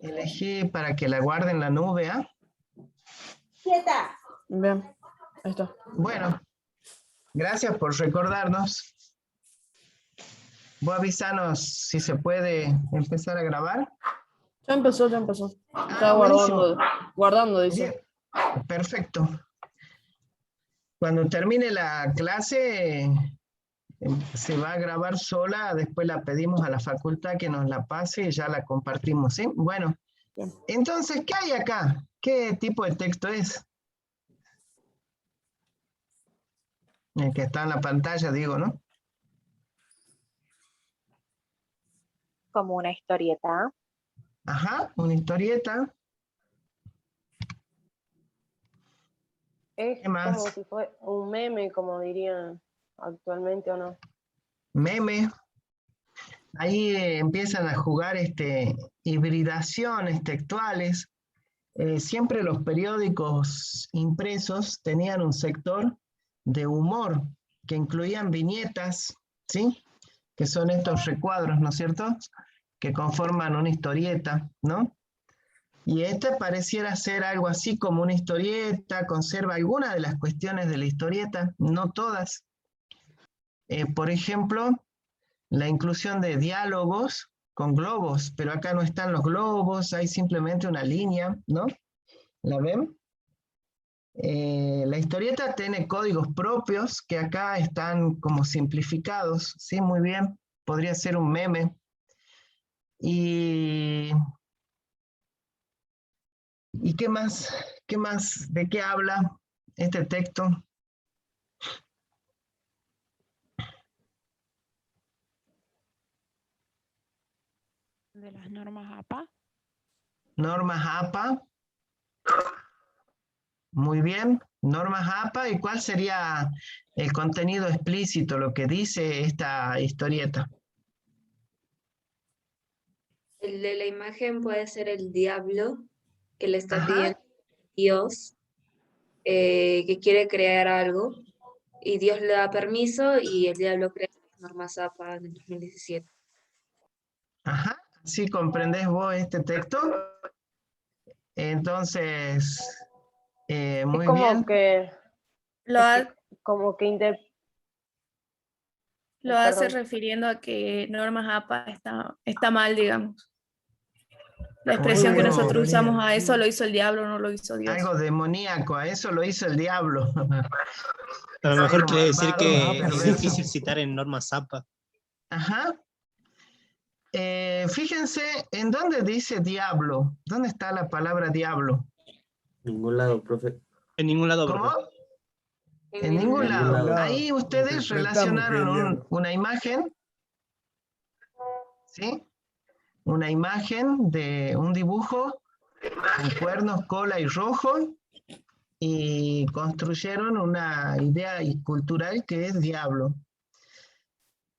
Elegí para que la guarde en la nube, ¿ah? Quieta. Bien, ahí está. Bueno, gracias por recordarnos. Vos avisanos si se puede empezar a grabar. Ya empezó, ya empezó. Está buenísimo. guardando, dice. Bien, perfecto. Cuando termine la clase, se va a grabar sola, después la pedimos a la facultad que nos la pase y ya la compartimos, ¿sí? Bueno, Bien. entonces, ¿qué hay acá? ¿Qué tipo de texto es? El que está en la pantalla, digo, ¿no? Como una historieta. Ajá, una historieta. Es ¿Qué más? como si fuera un meme, como dirían actualmente, ¿o no? Meme. Ahí empiezan a jugar hibridaciones textuales. Siempre los periódicos impresos tenían un sector de humor que incluían viñetas, ¿sí? Que son estos recuadros, ¿no es cierto? Que conforman una historieta, ¿no? Y pareciera ser algo así como una historieta, conserva algunas de las cuestiones de la historieta, no todas. Por ejemplo, la inclusión de diálogos con globos, pero acá no están los globos, hay simplemente una línea, ¿no? ¿La ven? La historieta tiene códigos propios que acá están como simplificados, ¿sí? Muy bien, podría ser un meme. ¿Y qué más? ¿Qué más? ¿De qué habla este texto? De las normas APA. Normas APA. Muy bien, normas APA. ¿Y cuál sería el contenido explícito, lo que dice esta historieta? El de la imagen puede ser el diablo que le está Ajá. pidiendo a Dios que quiere crear algo y Dios le da permiso y el diablo crea las normas APA en el 2017. Ajá, ¿sí comprendés vos este texto? Entonces, muy Es como bien. que, Lo, ha- como que lo hace perdón. refiriendo a que normas APA está mal, digamos. La Muy expresión que bien. nosotros usamos a eso lo hizo el diablo, no lo hizo Dios. Algo demoníaco, a eso lo hizo el diablo. A lo mejor Algo quiere decir malvado, que es perverso. difícil citar en normas APA. Ajá. Fíjense, ¿en dónde dice diablo? ¿Dónde está la palabra diablo? Ningún lado, profe. En ningún lado, ¿Cómo? profe. En ningún lado. lado. Ahí ustedes relacionaron una imagen, ¿sí? Una imagen de un dibujo con cuernos, cola y rojo, y construyeron una idea cultural que es diablo.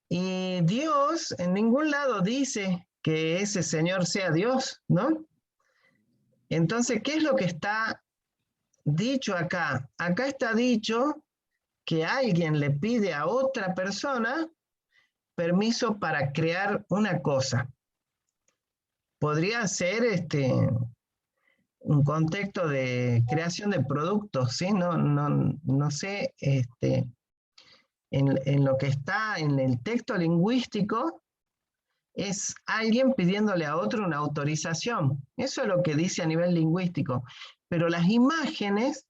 Y Dios en ningún lado dice que ese señor sea Dios, ¿no? Entonces, ¿qué es lo que está dicho acá? Acá está dicho que alguien le pide a otra persona permiso para crear una cosa. Podría ser un contexto de creación de productos, ¿sí? No sé, en lo que está en el texto lingüístico, es alguien pidiéndole a otro una autorización. Eso es lo que dice a nivel lingüístico. Pero las imágenes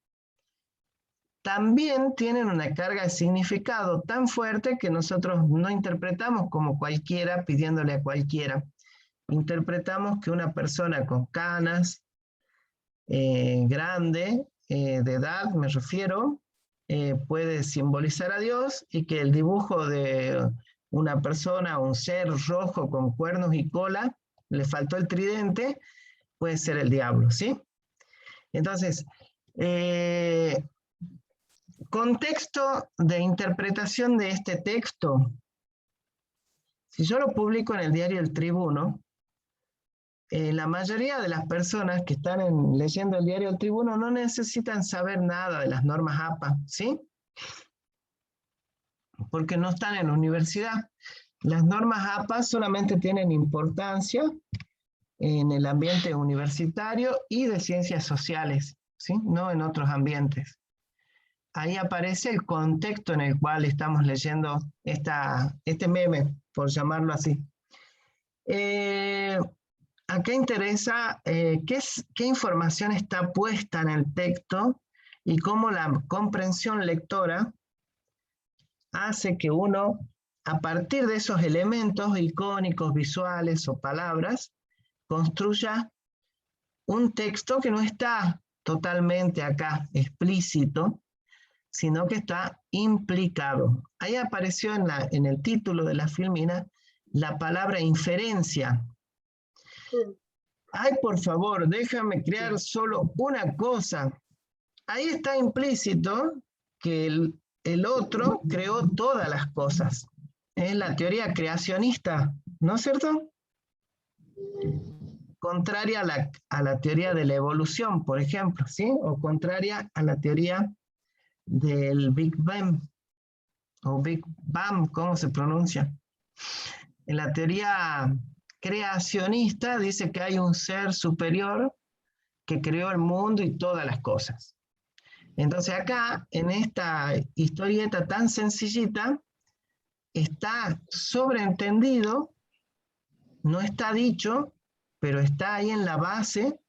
también tienen una carga de significado tan fuerte que nosotros no interpretamos como cualquiera pidiéndole a cualquiera. Interpretamos que una persona con canas, grande, de edad me refiero, puede simbolizar a Dios, y que el dibujo de una persona, un ser rojo con cuernos y cola, le faltó el tridente, puede ser el diablo, ¿sí? Entonces, contexto de interpretación de este texto. Si yo lo publico en el diario El Tribuno, la mayoría de las personas que están leyendo el diario El Tribuno no necesitan saber nada de las normas APA, ¿sí? Porque no están en la universidad. Las normas APA solamente tienen importancia en el ambiente universitario y de ciencias sociales, ¿sí? No en otros ambientes. Ahí aparece el contexto en el cual estamos leyendo este meme, por llamarlo así. Acá interesa qué información está puesta en el texto y cómo la comprensión lectora hace que uno, a partir de esos elementos icónicos, visuales o palabras, construya un texto que no está totalmente acá explícito, sino que está implicado. Ahí apareció en el título de la filmina la palabra inferencia. Ay, por favor, déjame crear solo una cosa. Ahí está implícito que el otro creó todas las cosas. Es la teoría creacionista, ¿no es cierto? Contraria a la teoría de la evolución, por ejemplo, ¿sí? O contraria a la teoría del Big Bang, o Big Bang, ¿cómo se pronuncia? En la teoría creacionista dice que hay un ser superior que creó el mundo y todas las cosas. Entonces acá, en esta historieta tan sencillita, está sobreentendido, no está dicho, pero está ahí en la base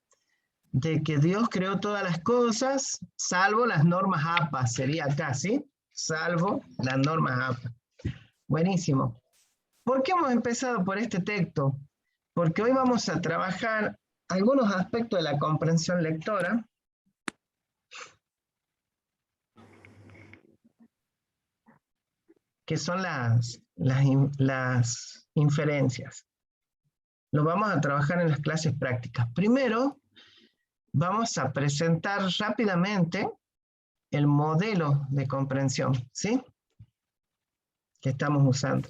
de que Dios creó todas las cosas, salvo las normas APA, sería acá, ¿sí? Salvo las normas APA. Buenísimo. ¿Por qué hemos empezado por este texto? Porque hoy vamos a trabajar algunos aspectos de la comprensión lectora, que son las inferencias. Lo vamos a trabajar en las clases prácticas. Primero, vamos a presentar rápidamente el modelo de comprensión, ¿sí? Que estamos usando.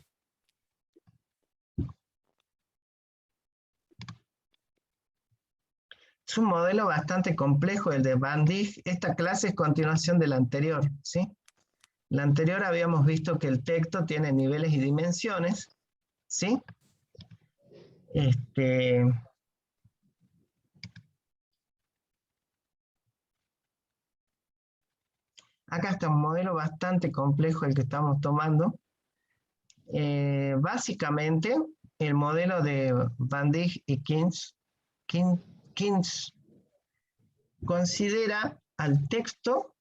Es un modelo bastante complejo, el de Van Dijk. Esta clase es continuación de la anterior, ¿sí? La anterior habíamos visto que el texto tiene niveles y dimensiones, ¿sí? Acá está un modelo bastante complejo el que estamos tomando. Básicamente, el modelo de Van Dijk y Kins considera al texto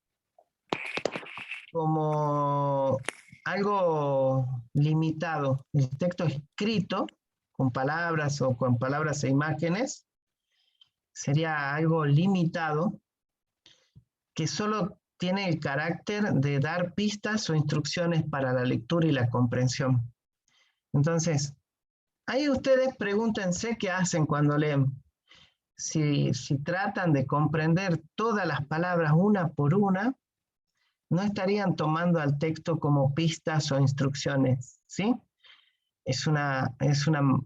como algo limitado. El texto escrito, con palabras o con palabras e imágenes, sería algo limitado, que solo tiene el carácter de dar pistas o instrucciones para la lectura y la comprensión. Entonces, ahí ustedes pregúntense qué hacen cuando leen. Si tratan de comprender todas las palabras una por una, no estarían tomando al texto como pistas o instrucciones, ¿sí? Es una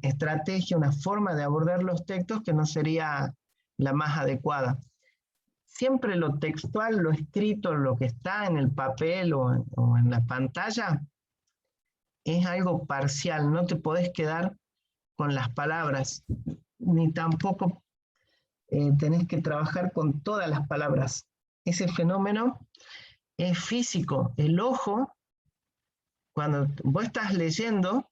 estrategia, una forma de abordar los textos que no sería la más adecuada. Siempre lo textual, lo escrito, lo que está en el papel o en la pantalla, es algo parcial. No te podés quedar con las palabras, ni tampoco tenés que trabajar con todas las palabras. Ese fenómeno es físico. El ojo, cuando vos estás leyendo,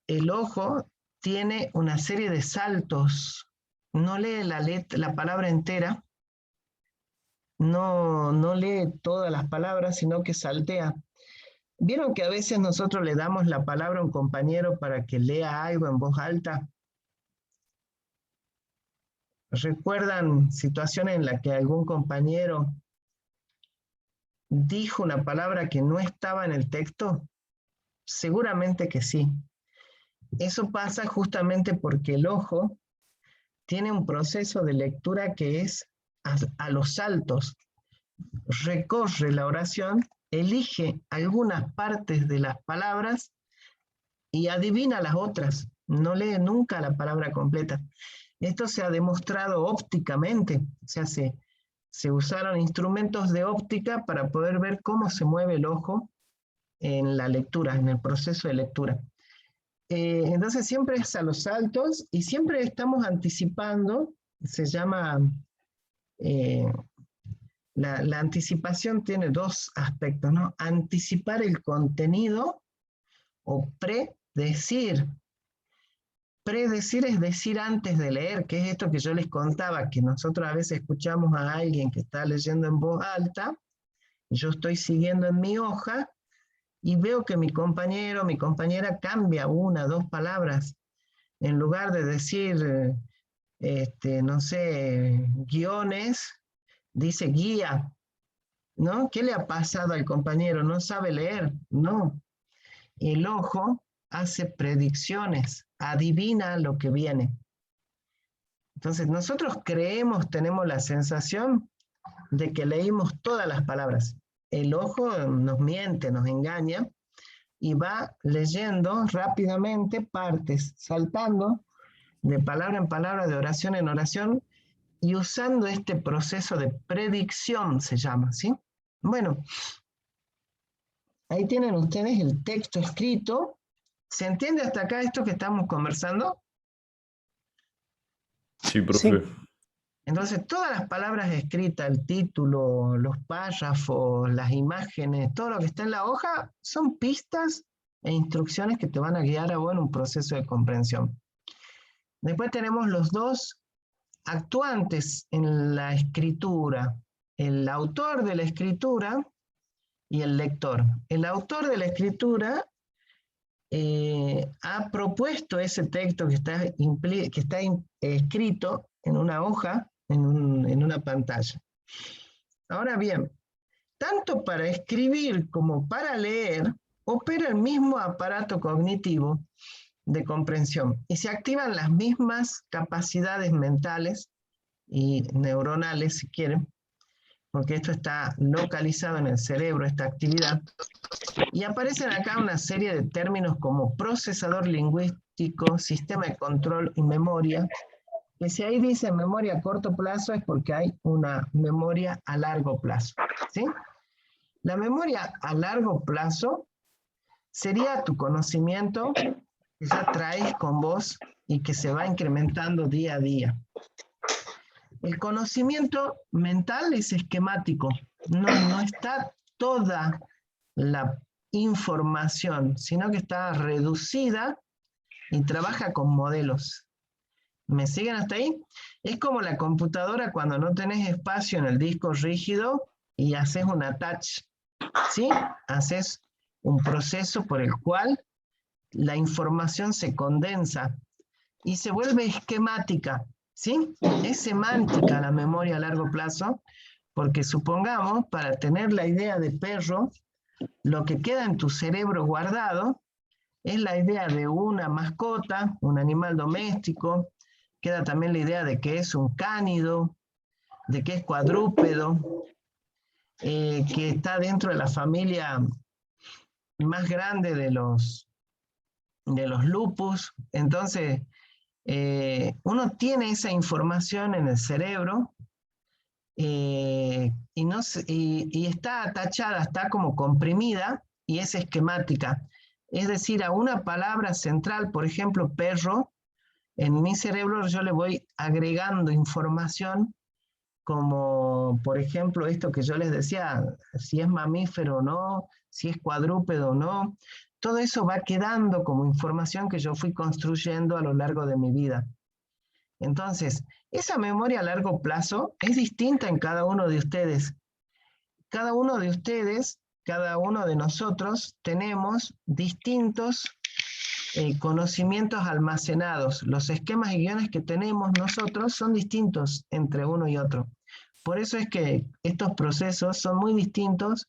el ojo tiene una serie de saltos. No lee la palabra entera, no lee todas las palabras, sino que saltea. ¿Vieron que a veces nosotros le damos la palabra a un compañero para que lea algo en voz alta? ¿Recuerdan situaciones en las que algún compañero dijo una palabra que no estaba en el texto? Seguramente que sí. Eso pasa justamente porque el ojo tiene un proceso de lectura que es a los saltos. Recorre la oración, elige algunas partes de las palabras y adivina las otras. No lee nunca la palabra completa. Esto se ha demostrado ópticamente. O sea, se usaron instrumentos de óptica para poder ver cómo se mueve el ojo en la lectura, en el proceso de lectura. Entonces siempre es a los saltos y siempre estamos anticipando, se llama, la anticipación tiene dos aspectos, ¿no? Anticipar el contenido o predecir. Predecir es decir antes de leer, que es esto que yo les contaba, que nosotros a veces escuchamos a alguien que está leyendo en voz alta, yo estoy siguiendo en mi hoja, y veo que mi compañero o mi compañera cambia una, dos palabras. En lugar de decir, no sé, guiones, dice guía, ¿no? ¿Qué le ha pasado al compañero? ¿No sabe leer? No. El ojo hace predicciones, adivina lo que viene. Entonces, nosotros creemos, tenemos la sensación de que leímos todas las palabras. El ojo nos miente, nos engaña, y va leyendo rápidamente partes, saltando de palabra en palabra, de oración en oración, y usando este proceso de predicción, se llama, ¿sí? Bueno, ahí tienen ustedes el texto escrito. ¿Se entiende hasta acá esto que estamos conversando? Sí, profe. Sí. Entonces, todas las palabras escritas, el título, los párrafos, las imágenes, todo lo que está en la hoja, son pistas e instrucciones que te van a guiar a vos en un proceso de comprensión. Después tenemos los dos actuantes en la escritura, el autor de la escritura y el lector. El autor de la escritura ha propuesto ese texto que está escrito en una hoja, en una pantalla. Ahora bien, tanto para escribir como para leer, opera el mismo aparato cognitivo de comprensión y se activan las mismas capacidades mentales y neuronales, si quieren, porque esto está localizado en el cerebro, esta actividad, y aparecen acá una serie de términos como procesador lingüístico, sistema de control y memoria, que si ahí dice memoria a corto plazo es porque hay una memoria a largo plazo, ¿sí? La memoria a largo plazo sería tu conocimiento que ya traes con vos y que se va incrementando día a día. El conocimiento mental es esquemático, no está toda la información, sino que está reducida y trabaja con modelos. ¿Me siguen hasta ahí? Es como la computadora cuando no tenés espacio en el disco rígido y haces un attach, ¿sí? Haces un proceso por el cual la información se condensa y se vuelve esquemática, ¿sí? Es semántica la memoria a largo plazo, porque supongamos, para tener la idea de perro, lo que queda en tu cerebro guardado es la idea de una mascota, un animal doméstico, queda también la idea de que es un cánido, de que es cuadrúpedo, que está dentro de la familia más grande de los lupus. Entonces, uno tiene esa información en el cerebro y está atachada, está como comprimida y es esquemática. Es decir, a una palabra central, por ejemplo, perro, en mi cerebro yo le voy agregando información como, por ejemplo, esto que yo les decía, si es mamífero o no, si es cuadrúpedo o no. Todo eso va quedando como información que yo fui construyendo a lo largo de mi vida. Entonces, esa memoria a largo plazo es distinta en cada uno de ustedes. Cada uno de ustedes, cada uno de nosotros, tenemos distintos conocimientos almacenados. Los esquemas y guiones que tenemos nosotros son distintos entre uno y otro. Por eso es que estos procesos son muy distintos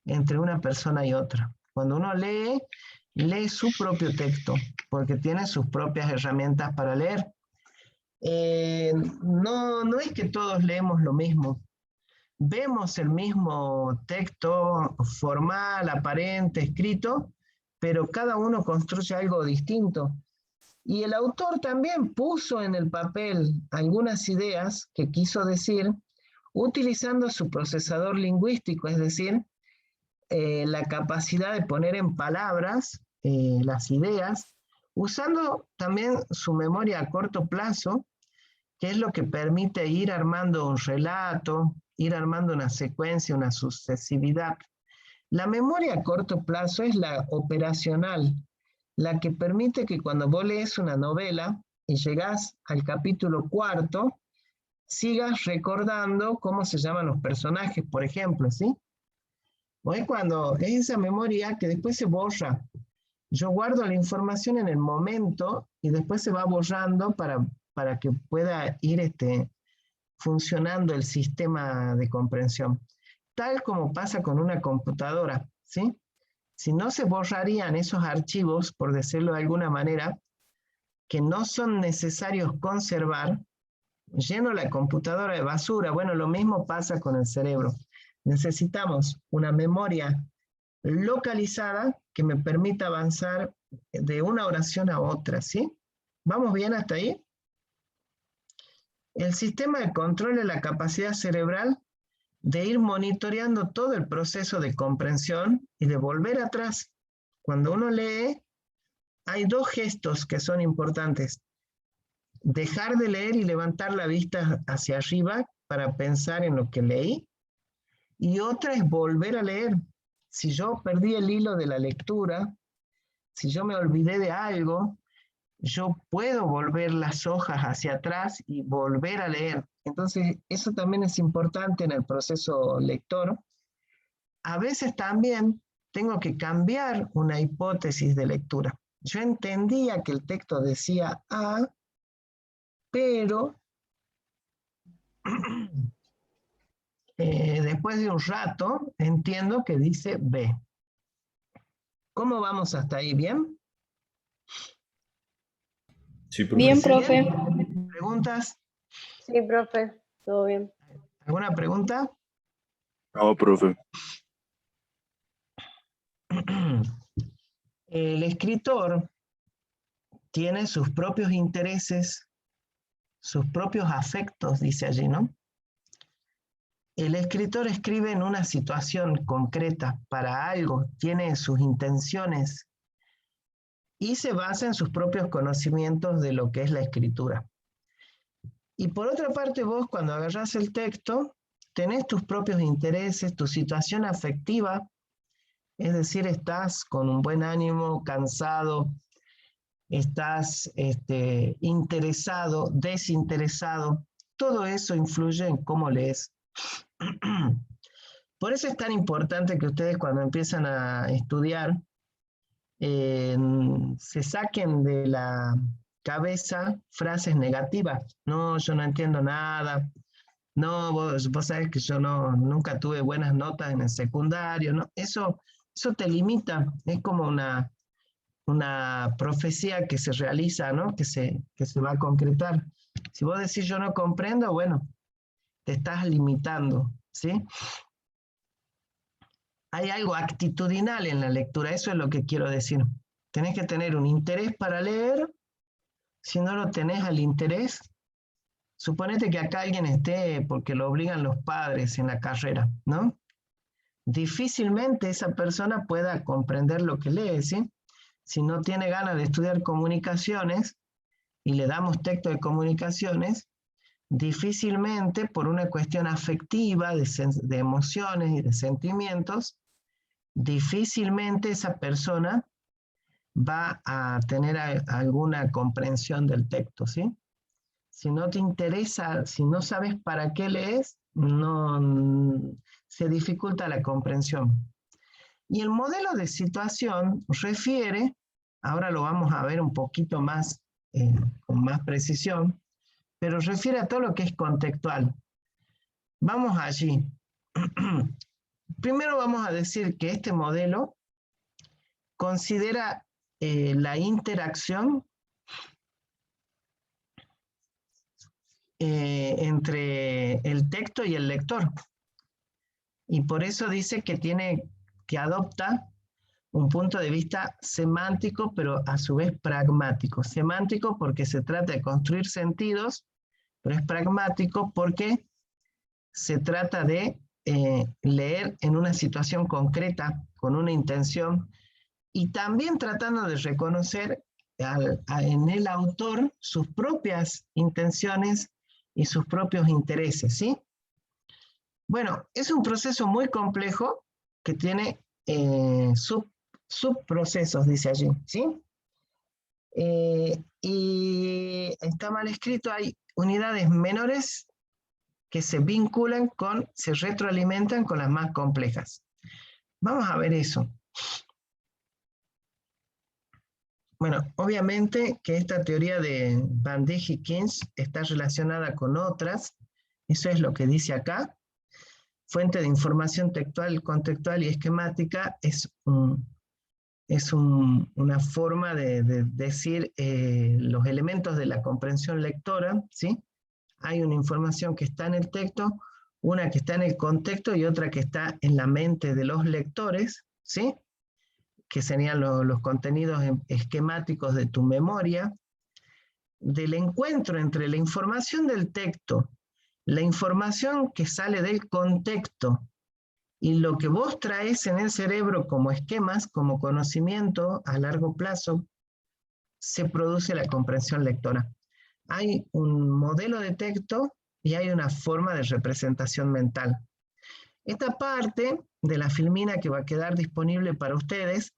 entre una persona y otra. Cuando uno lee su propio texto, porque tiene sus propias herramientas para leer. No es que todos leemos lo mismo. Vemos el mismo texto formal, aparente, escrito, pero cada uno construye algo distinto. Y el autor también puso en el papel algunas ideas que quiso decir utilizando su procesador lingüístico, es decir, la capacidad de poner en palabras las ideas, usando también su memoria a corto plazo, que es lo que permite ir armando un relato, ir armando una secuencia, una sucesividad. La memoria a corto plazo es la operacional, la que permite que cuando vos lees una novela y llegás al capítulo 4, sigas recordando cómo se llaman los personajes, por ejemplo, ¿sí? O es cuando es esa memoria que después se borra. Yo guardo la información en el momento y después se va borrando para que pueda ir funcionando el sistema de comprensión. Tal como pasa con una computadora, ¿sí? Si no se borrarían esos archivos, por decirlo de alguna manera, que no son necesarios conservar, lleno la computadora de basura. Bueno, lo mismo pasa con el cerebro. Necesitamos una memoria localizada que me permita avanzar de una oración a otra, ¿sí? ¿Vamos bien hasta ahí? El sistema de control es la capacidad cerebral de ir monitoreando todo el proceso de comprensión y de volver atrás. Cuando uno lee, hay dos gestos que son importantes. Dejar de leer y levantar la vista hacia arriba para pensar en lo que leí. Y otra es volver a leer. Si yo perdí el hilo de la lectura, si yo me olvidé de algo, yo puedo volver las hojas hacia atrás y volver a leer. Entonces, eso también es importante en el proceso lector. A veces también tengo que cambiar una hipótesis de lectura. Yo entendía que el texto decía A, pero después de un rato entiendo que dice B. ¿Cómo vamos hasta ahí? ¿Bien? Sí, profe. Bien, ¿Sí? profe. ¿Preguntas? Sí, profe, todo bien. ¿Alguna pregunta? No, profe. El escritor tiene sus propios intereses, sus propios afectos, dice allí, ¿no? El escritor escribe en una situación concreta para algo, tiene sus intenciones y se basa en sus propios conocimientos de lo que es la escritura. Y por otra parte, vos cuando agarrás el texto, tenés tus propios intereses, tu situación afectiva, es decir, estás con un buen ánimo, cansado, estás interesado, desinteresado, todo eso influye en cómo lees. Por eso es tan importante que ustedes cuando empiezan a estudiar se saquen de la cabeza frases negativas. No, yo no entiendo nada. No, vos sabés que yo nunca tuve buenas notas en el secundario. ¿No? Eso te limita. Es como una profecía que se realiza, ¿no? Que se va a concretar. Si vos decís yo no comprendo, bueno, te estás limitando, ¿sí? Hay algo actitudinal en la lectura, eso es lo que quiero decir. Tenés que tener un interés para leer. Si no lo tenés al interés, suponete que acá alguien esté porque lo obligan los padres en la carrera, ¿no? Difícilmente esa persona pueda comprender lo que lee, ¿sí? Si no tiene ganas de estudiar comunicaciones y le damos texto de comunicaciones, difícilmente por una cuestión afectiva, de emociones y de sentimientos, difícilmente esa persona va a tener alguna comprensión del texto, ¿sí? Si no te interesa, si no sabes para qué lees, se dificulta la comprensión. Y el modelo de situación refiere, ahora lo vamos a ver un poquito más, con más precisión, pero refiere a todo lo que es contextual. Vamos allí. Primero vamos a decir que este modelo considera la interacción entre el texto y el lector. Y por eso dice que adopta un punto de vista semántico, pero a su vez pragmático. Semántico porque se trata de construir sentidos, pero es pragmático porque se trata de leer en una situación concreta, con una intención, y también tratando de reconocer en el autor sus propias intenciones y sus propios intereses, ¿sí? Bueno, es un proceso muy complejo que tiene subprocesos, dice allí, ¿sí? Y está mal escrito, hay unidades menores que se vinculan se retroalimentan con las más complejas. Vamos a ver eso. Bueno, obviamente que esta teoría de Van Dijk y Keynes está relacionada con otras, eso es lo que dice acá. Fuente de información textual, contextual y esquemática es una forma de decir los elementos de la comprensión lectora, ¿sí? Hay una información que está en el texto, una que está en el contexto y otra que está en la mente de los lectores, ¿sí? Que serían los contenidos esquemáticos de tu memoria, del encuentro entre la información del texto, la información que sale del contexto y lo que vos traes en el cerebro como esquemas, como conocimiento a largo plazo, se produce la comprensión lectora. Hay un modelo de texto y hay una forma de representación mental. Esta parte de la filmina que va a quedar disponible para ustedes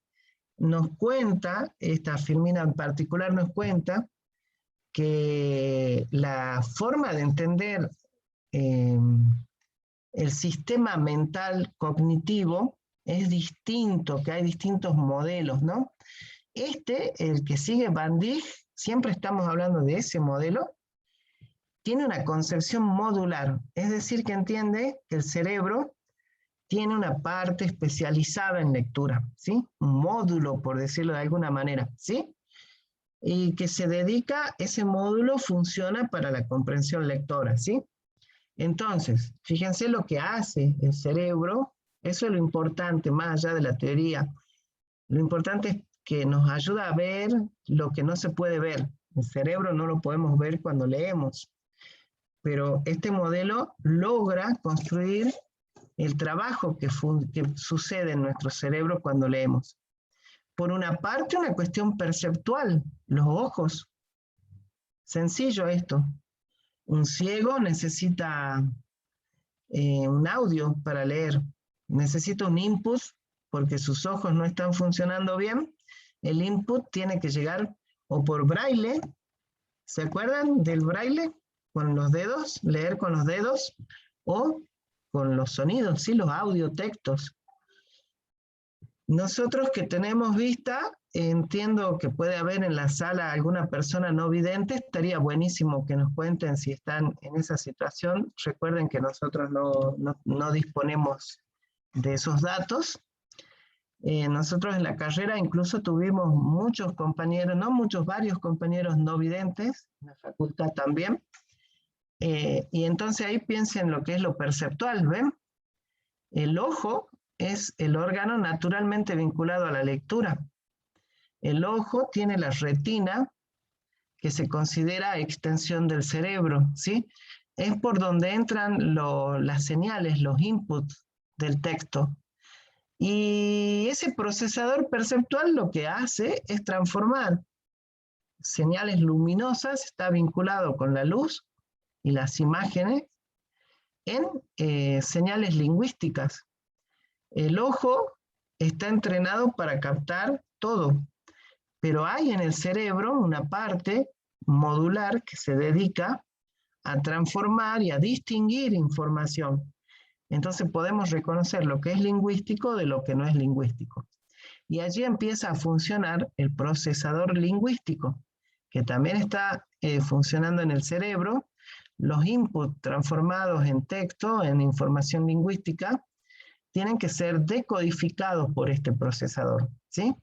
nos cuenta, esta filmina en particular nos cuenta que la forma de entender el sistema mental cognitivo es distinto, que hay distintos modelos, ¿no? El que sigue Van Dijk, siempre estamos hablando de ese modelo, tiene una concepción modular, es decir, que entiende que el cerebro tiene una parte especializada en lectura, ¿sí? Un módulo, por decirlo de alguna manera, ¿sí? Y que se dedica, ese módulo funciona para la comprensión lectora, ¿sí? Entonces, fíjense lo que hace el cerebro, eso es lo importante, más allá de la teoría. Lo importante es que nos ayuda a ver lo que no se puede ver. El cerebro no lo podemos ver cuando leemos, pero este modelo logra construir el trabajo que sucede en nuestro cerebro cuando leemos. Por una parte, una cuestión perceptual, los ojos. Sencillo esto. Un ciego necesita un audio para leer, necesita un input porque sus ojos no están funcionando bien. El input tiene que llegar o por braille, ¿se acuerdan del braille? Con los dedos, leer con los dedos, o con los sonidos, ¿sí? Los audiotextos. Nosotros que tenemos vista, entiendo que puede haber en la sala alguna persona no vidente, estaría buenísimo que nos cuenten si están en esa situación. Recuerden que nosotros no disponemos de esos datos. Nosotros en la carrera incluso tuvimos muchos compañeros, no muchos, varios compañeros no videntes, en la facultad también. Y entonces ahí piensen lo que es lo perceptual, ¿ven? El ojo es el órgano naturalmente vinculado a la lectura. El ojo tiene la retina, que se considera extensión del cerebro, ¿sí? Es por donde entran las señales, los inputs del texto. Y ese procesador perceptual lo que hace es transformar señales luminosas, está vinculado con la luz y las imágenes, en señales lingüísticas. El ojo está entrenado para captar todo, pero hay en el cerebro una parte modular que se dedica a transformar y a distinguir información. Entonces podemos reconocer lo que es lingüístico de lo que no es lingüístico. Y allí empieza a funcionar el procesador lingüístico, que también está funcionando en el cerebro. Los inputs transformados en texto, en información lingüística, tienen que ser decodificados por este procesador, ¿sí?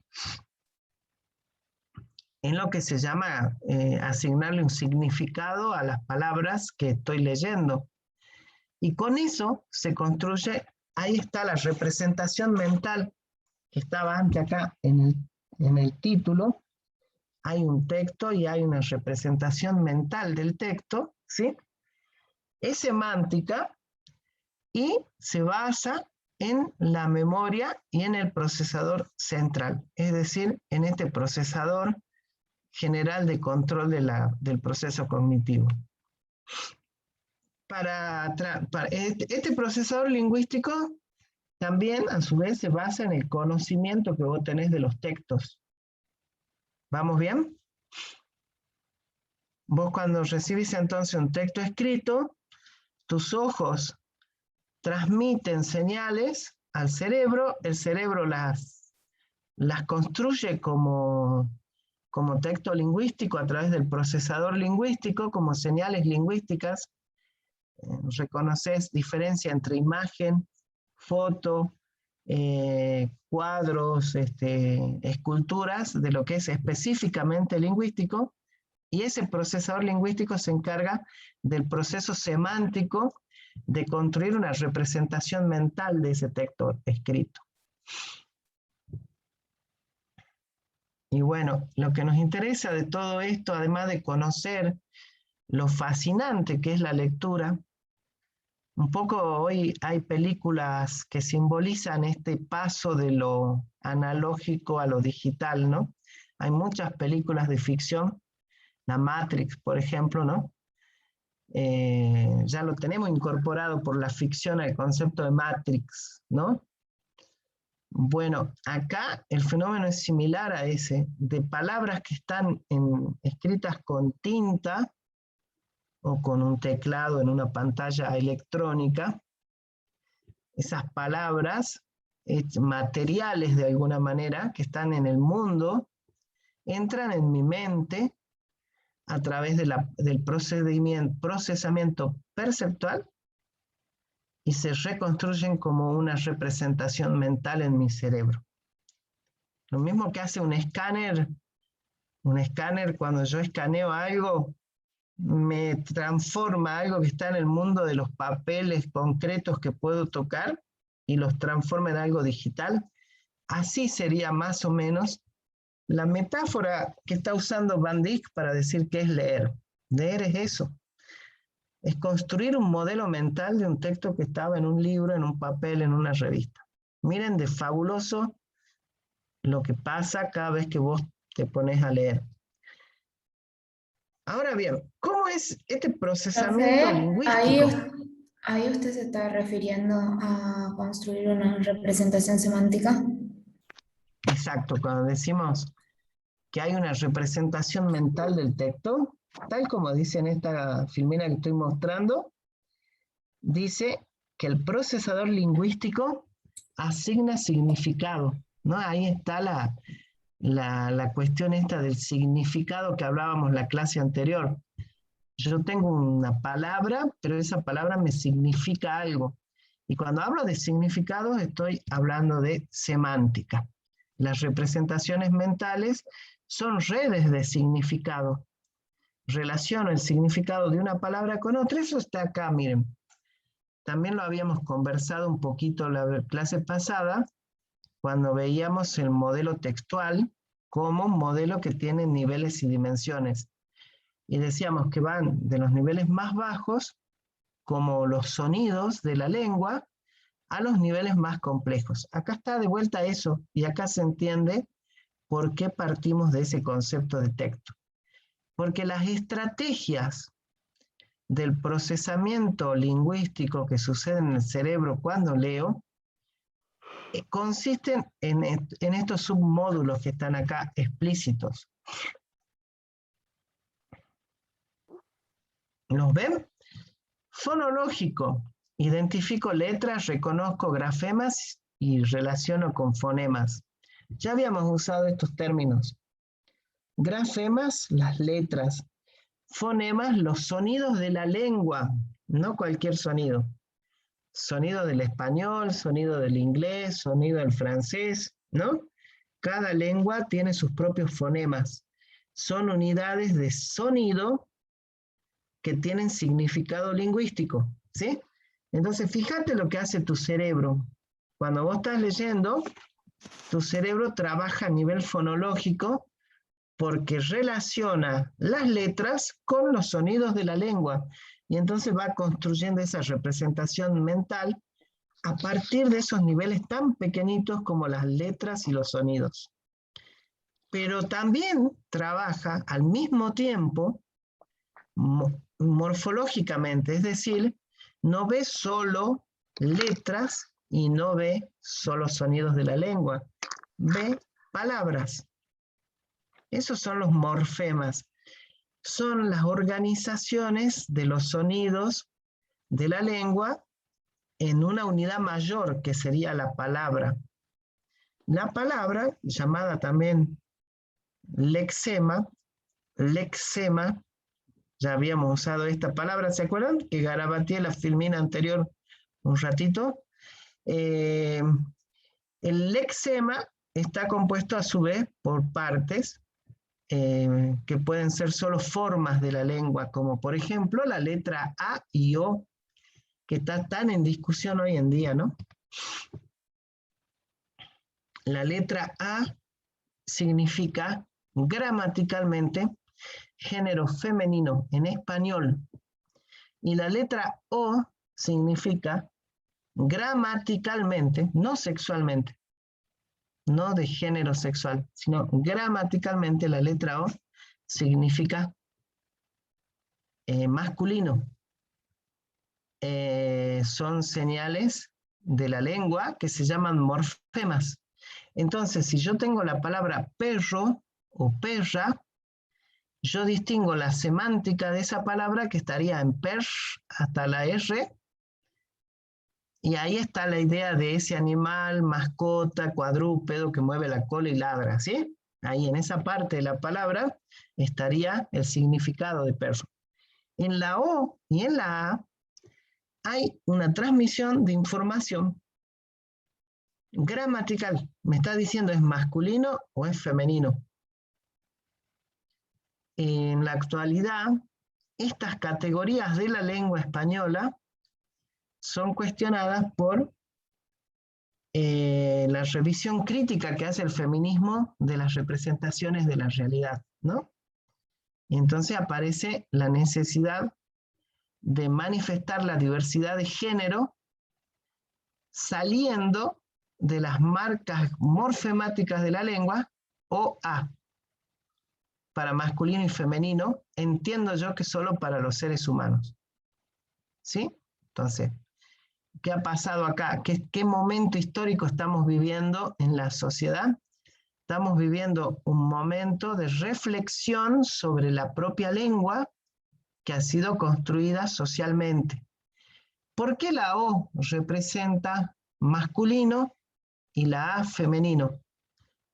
En lo que se llama asignarle un significado a las palabras que estoy leyendo. Y con eso se construye, ahí está la representación mental, que estaba antes acá en el título. Hay un texto y hay una representación mental del texto, ¿sí? Es semántica y se basa en la memoria y en el procesador central, es decir, en este procesador general de control del proceso cognitivo. Este procesador lingüístico también, a su vez, se basa en el conocimiento que vos tenés de los textos. ¿Vamos bien? Vos cuando recibís entonces un texto escrito, tus ojos transmiten señales al cerebro, el cerebro las construye como texto lingüístico a través del procesador lingüístico, como señales lingüísticas. Reconoces diferencia entre imagen, foto, cuadros, esculturas, de lo que es específicamente lingüístico, y ese procesador lingüístico se encarga del proceso semántico de construir una representación mental de ese texto escrito. Y bueno, lo que nos interesa de todo esto, además de conocer lo fascinante que es la lectura, un poco hoy hay películas que simbolizan este paso de lo analógico a lo digital, ¿no? Hay muchas películas de ficción, la Matrix, por ejemplo, ¿no? Ya lo tenemos incorporado por la ficción al concepto de Matrix, ¿no? Bueno, acá el fenómeno es similar a ese, de palabras que están escritas con tinta o con un teclado en una pantalla electrónica. Esas palabras materiales de alguna manera que están en el mundo entran en mi mente a través del procesamiento perceptual y se reconstruyen como una representación mental en mi cerebro. Lo mismo que hace un escáner cuando yo escaneo algo, me transforma algo que está en el mundo de los papeles concretos que puedo tocar y los transforma en algo digital. Así sería más o menos la metáfora que está usando Van Dijk para decir qué es leer. Leer es eso. Es construir un modelo mental de un texto que estaba en un libro, en un papel, en una revista. Miren de fabuloso lo que pasa cada vez que vos te pones a leer. Ahora bien, ¿cómo es este procesamiento lingüístico? Ahí usted se está refiriendo a construir una representación semántica. Exacto, cuando decimos que hay una representación mental del texto, tal como dice en esta filmina que estoy mostrando, dice que el procesador lingüístico asigna significado, ¿no? Ahí está la cuestión esta del significado que hablábamos en la clase anterior. Yo tengo una palabra, pero esa palabra me significa algo. Y cuando hablo de significados, estoy hablando de semántica. Las representaciones mentales son redes de significado. Relaciono el significado de una palabra con otra, eso está acá, miren. También lo habíamos conversado un poquito la clase pasada, cuando veíamos el modelo textual como un modelo que tiene niveles y dimensiones. Y decíamos que van de los niveles más bajos, como los sonidos de la lengua, a los niveles más complejos. Acá está de vuelta eso, y acá se entiende por qué partimos de ese concepto de texto. Porque las estrategias del procesamiento lingüístico que sucede en el cerebro cuando leo, consisten en estos submódulos que están acá explícitos. ¿Los ven? Fonológico. Identifico letras, reconozco grafemas y relaciono con fonemas. Ya habíamos usado estos términos. Grafemas, las letras. Fonemas, los sonidos de la lengua, no cualquier sonido. Sonido del español, sonido del inglés, sonido del francés, ¿no? Cada lengua tiene sus propios fonemas. Son unidades de sonido que tienen significado lingüístico, ¿sí? Entonces, fíjate lo que hace tu cerebro. Cuando vos estás leyendo, tu cerebro trabaja a nivel fonológico porque relaciona las letras con los sonidos de la lengua. Y entonces va construyendo esa representación mental a partir de esos niveles tan pequeñitos como las letras y los sonidos. pero también trabaja al mismo tiempo morfológicamente, es decir, no ve solo letras y no ve solo sonidos de la lengua, ve palabras. Esos son los morfemas. Son las organizaciones de los sonidos de la lengua en una unidad mayor que sería la palabra. La palabra, llamada también lexema, ya habíamos usado esta palabra, ¿se acuerdan? Que garabateé la filmina anterior un ratito. El lexema está compuesto a su vez por partes que pueden ser solo formas de la lengua, como por ejemplo la letra A y O, que está tan en discusión hoy en día, ¿no? La letra A significa gramaticalmente género femenino en español, y la letra O significa gramaticalmente, no sexualmente, no de género sexual, sino gramaticalmente la letra O significa masculino. Son señales de la lengua que se llaman morfemas. Entonces, si yo tengo la palabra perro o perra, yo distingo la semántica de esa palabra que estaría en per hasta la R, y ahí está la idea de ese animal, mascota, cuadrúpedo que mueve la cola y ladra, ¿sí? Ahí en esa parte de la palabra estaría el significado de perro. En la O y en la A hay una transmisión de información gramatical. Me está diciendo es masculino o es femenino. En la actualidad, estas categorías de la lengua española son cuestionadas por la revisión crítica que hace el feminismo de las representaciones de la realidad, ¿no? Y entonces aparece la necesidad de manifestar la diversidad de género saliendo de las marcas morfemáticas de la lengua, O, A, para masculino y femenino, entiendo yo que solo para los seres humanos. ¿Sí? Entonces, ¿qué ha pasado acá? ¿Qué momento histórico estamos viviendo en la sociedad? Estamos viviendo un momento de reflexión sobre la propia lengua que ha sido construida socialmente. ¿Por qué la O representa masculino y la A femenino?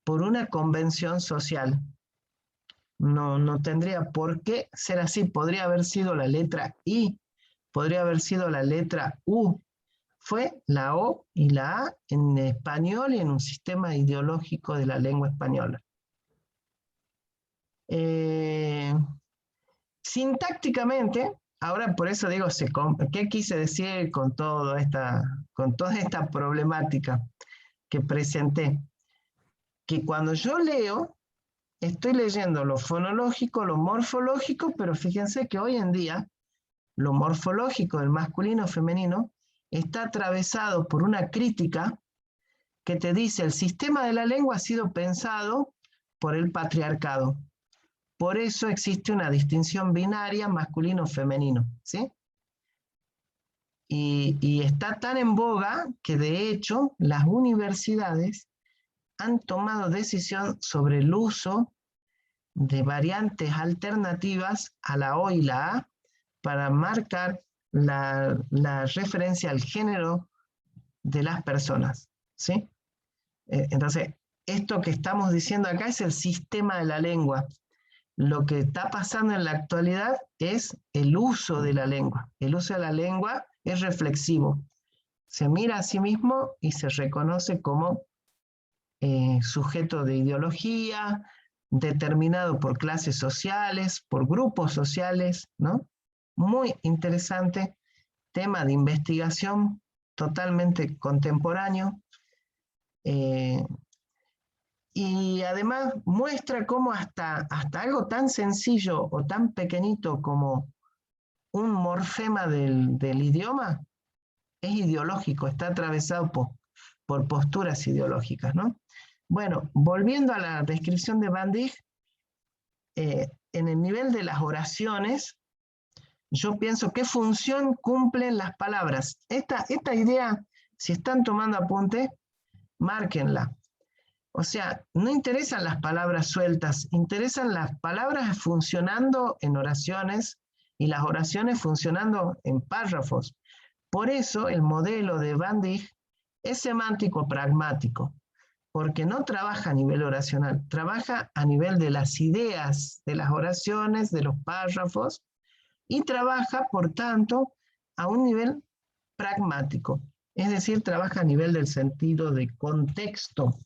Por una convención social. No tendría por qué ser así. Podría haber sido la letra I, podría haber sido la letra U. Fue la O y la A en español y en un sistema ideológico de la lengua española. Sintácticamente, ahora por eso digo, ¿qué quise decir con toda esta problemática que presenté? Que cuando yo leo, estoy leyendo lo fonológico, lo morfológico, pero fíjense que hoy en día lo morfológico del masculino femenino está atravesado por una crítica que te dice el sistema de la lengua ha sido pensado por el patriarcado. Por eso existe una distinción binaria masculino-femenino, ¿sí? Y está tan en boga que de hecho las universidades han tomado decisión sobre el uso de variantes alternativas a la O y la A para marcar la referencia al género de las personas, ¿sí? Entonces, esto que estamos diciendo acá es el sistema de la lengua. Lo que está pasando en la actualidad es el uso de la lengua. El uso de la lengua es reflexivo. Se mira a sí mismo y se reconoce como sujeto de ideología, determinado por clases sociales, por grupos sociales, ¿no? Muy interesante, tema de investigación totalmente contemporáneo, y además muestra cómo hasta algo tan sencillo o tan pequeñito como un morfema del idioma es ideológico, está atravesado por posturas ideológicas, ¿no? Bueno, volviendo a la descripción de Van Dijk, en el nivel de las oraciones, yo pienso qué función cumplen las palabras. Esta idea, si están tomando apunte, márquenla. O sea, no interesan las palabras sueltas, interesan las palabras funcionando en oraciones y las oraciones funcionando en párrafos. Por eso el modelo de Van Dijk es semántico pragmático, porque no trabaja a nivel oracional, trabaja a nivel de las ideas, de las oraciones, de los párrafos, y trabaja, por tanto, a un nivel pragmático, es decir, trabaja a nivel del sentido de contexto.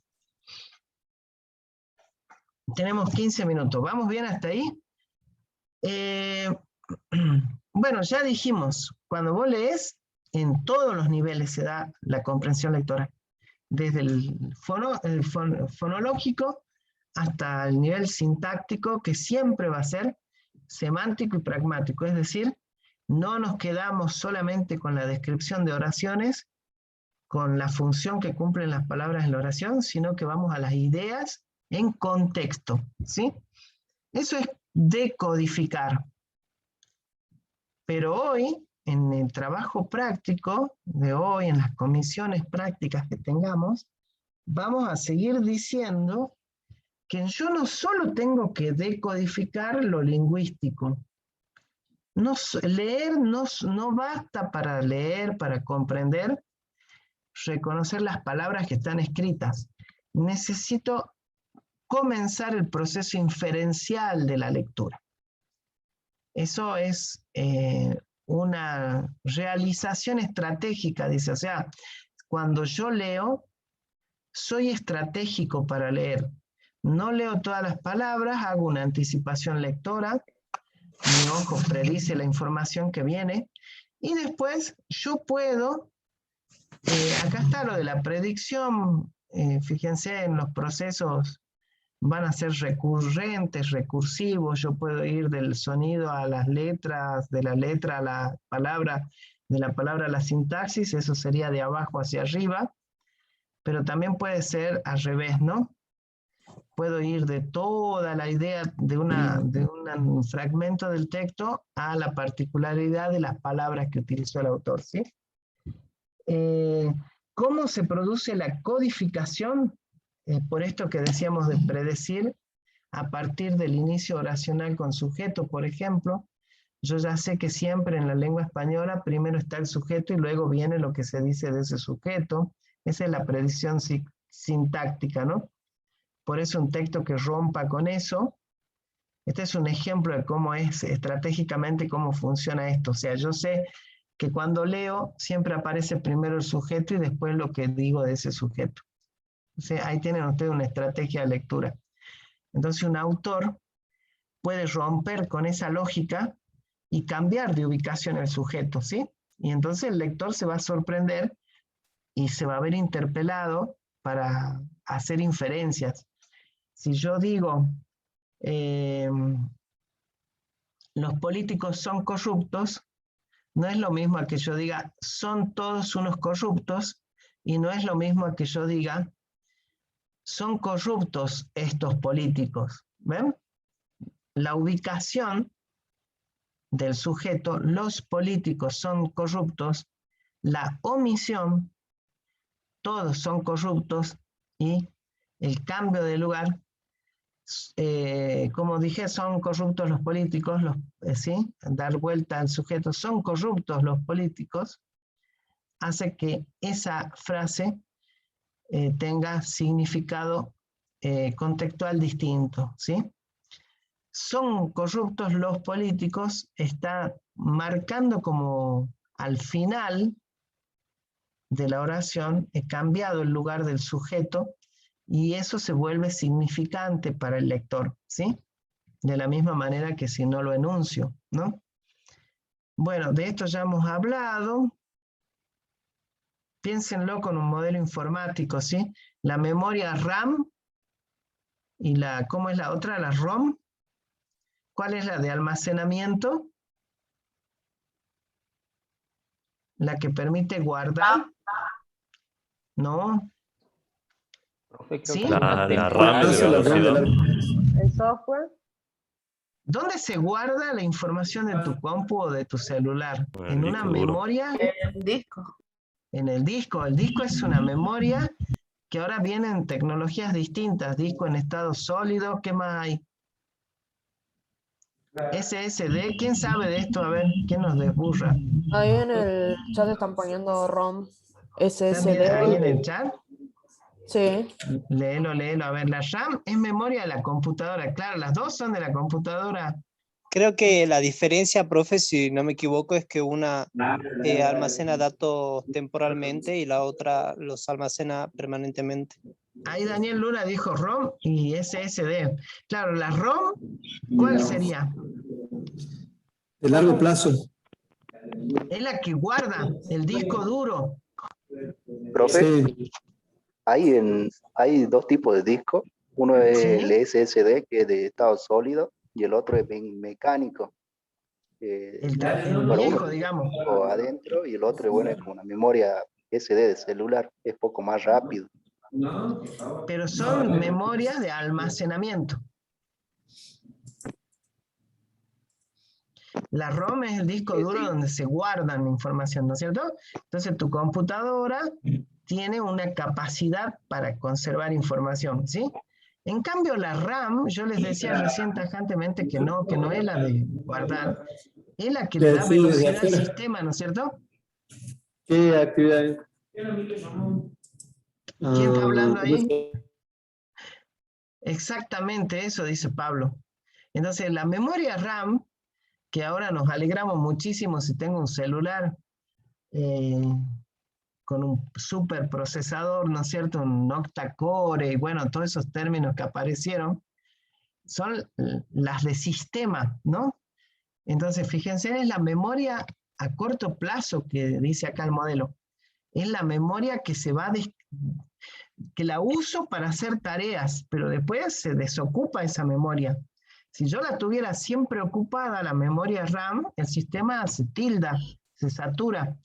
Tenemos 15 minutos, ¿vamos bien hasta ahí? Bueno, ya dijimos, cuando vos lees, en todos los niveles se da la comprensión lectora, desde el fonológico hasta el nivel sintáctico, que siempre va a ser semántico y pragmático, es decir, no nos quedamos solamente con la descripción de oraciones, con la función que cumplen las palabras en la oración, sino que vamos a las ideas en contexto, ¿sí? Eso es decodificar. Pero hoy, en el trabajo práctico de hoy, en las comisiones prácticas que tengamos, vamos a seguir diciendo que yo no solo tengo que decodificar lo lingüístico. Leer no basta para leer, para comprender, reconocer las palabras que están escritas. Necesito comenzar el proceso inferencial de la lectura. Eso es una realización estratégica, dice. O sea, cuando yo leo, soy estratégico para leer. No leo todas las palabras, hago una anticipación lectora, mi ojo predice la información que viene, y después yo puedo, acá está lo de la predicción, fíjense en los procesos, van a ser recurrentes, recursivos, yo puedo ir del sonido a las letras, de la letra a la palabra, de la palabra a la sintaxis, eso sería de abajo hacia arriba, pero también puede ser al revés, ¿no? Puedo ir de toda la idea de un fragmento del texto a la particularidad de las palabras que utilizó el autor, ¿sí? ¿Cómo se produce la codificación? Por esto que decíamos de predecir, a partir del inicio oracional con sujeto, por ejemplo, yo ya sé que siempre en la lengua española primero está el sujeto y luego viene lo que se dice de ese sujeto. Esa es la predicción sintáctica, ¿no? Por eso un texto que rompa con eso, este es un ejemplo de cómo es estratégicamente cómo funciona esto. O sea, yo sé que cuando leo siempre aparece primero el sujeto y después lo que digo de ese sujeto. O sea, ahí tienen ustedes una estrategia de lectura. Entonces un autor puede romper con esa lógica y cambiar de ubicación el sujeto, ¿sí? Y entonces el lector se va a sorprender y se va a ver interpelado para hacer inferencias. Si yo digo, los políticos son corruptos, no es lo mismo a que yo diga, son todos unos corruptos, y no es lo mismo a que yo diga, son corruptos estos políticos. ¿Ven? La ubicación del sujeto, los políticos son corruptos, la omisión, todos son corruptos, y el cambio de lugar, como dije, son corruptos los políticos, ¿sí? Dar vuelta al sujeto, son corruptos los políticos, hace que esa frase tenga significado contextual distinto, ¿sí? Son corruptos los políticos, está marcando como al final de la oración, he cambiado el lugar del sujeto y eso se vuelve significante para el lector, ¿sí? De la misma manera que si no lo enuncio, ¿no? Bueno, de esto ya hemos hablado. Piénsenlo con un modelo informático, ¿sí? La memoria RAM y ¿cómo es la otra? La ROM. ¿Cuál es la de almacenamiento? La que permite guardar. No. profe, creo ¿Sí? que La hay una RAM de temporada. velocidad. El software. ¿Dónde se guarda la información de tu compu o de tu celular? En ¿En el una disco duro. memoria? El disco. En el disco. El disco es una memoria que ahora vienen tecnologías distintas. Disco en estado sólido. ¿Qué más hay? SSD. ¿Quién sabe de esto? A ver, ¿quién nos desburra? Ahí en el chat están poniendo ROM, ¿Están bien ahí en el SSD. chat? Sí. Léelo. A ver, la RAM es memoria de la computadora. Claro, las dos son de la computadora. Creo que la diferencia, profe, si no me equivoco, es que una almacena datos temporalmente y la otra los almacena permanentemente. Ahí Daniel Luna dijo ROM y SSD. Claro, la ROM, ¿cuál sería? De largo plazo. Es la que guarda el disco duro. Profe, Sí. hay dos tipos de discos. Uno es Sí. el SSD, que es de estado sólido, y el otro es mecánico. El Bueno, viejo, uno digamos. adentro y el otro, bueno, es como una memoria SD de celular, es poco más rápido. Pero son memorias de almacenamiento. La ROM es el disco duro donde se guardan información, ¿no es cierto? Entonces tu computadora tiene una capacidad para conservar información, ¿sí? En cambio la RAM, yo les decía recién tajantemente que no es la de guardar, es la que le da Sí, desde velocidad al afuera. sistema, ¿no es cierto? ¿Qué actividad? ¿Quién está hablando ahí? Exactamente eso dice Pablo. Entonces la memoria RAM, que ahora nos alegramos muchísimo si tengo un celular con un super procesador, ¿no es cierto? Un octa-core y bueno, todos esos términos que aparecieron, son las de sistema, ¿no? Entonces, fíjense, es la memoria a corto plazo que dice acá el modelo. Es la memoria que se va, que la uso para hacer tareas, pero después se desocupa esa memoria. Si yo la tuviera siempre ocupada, la memoria RAM, el sistema se tilda, se satura.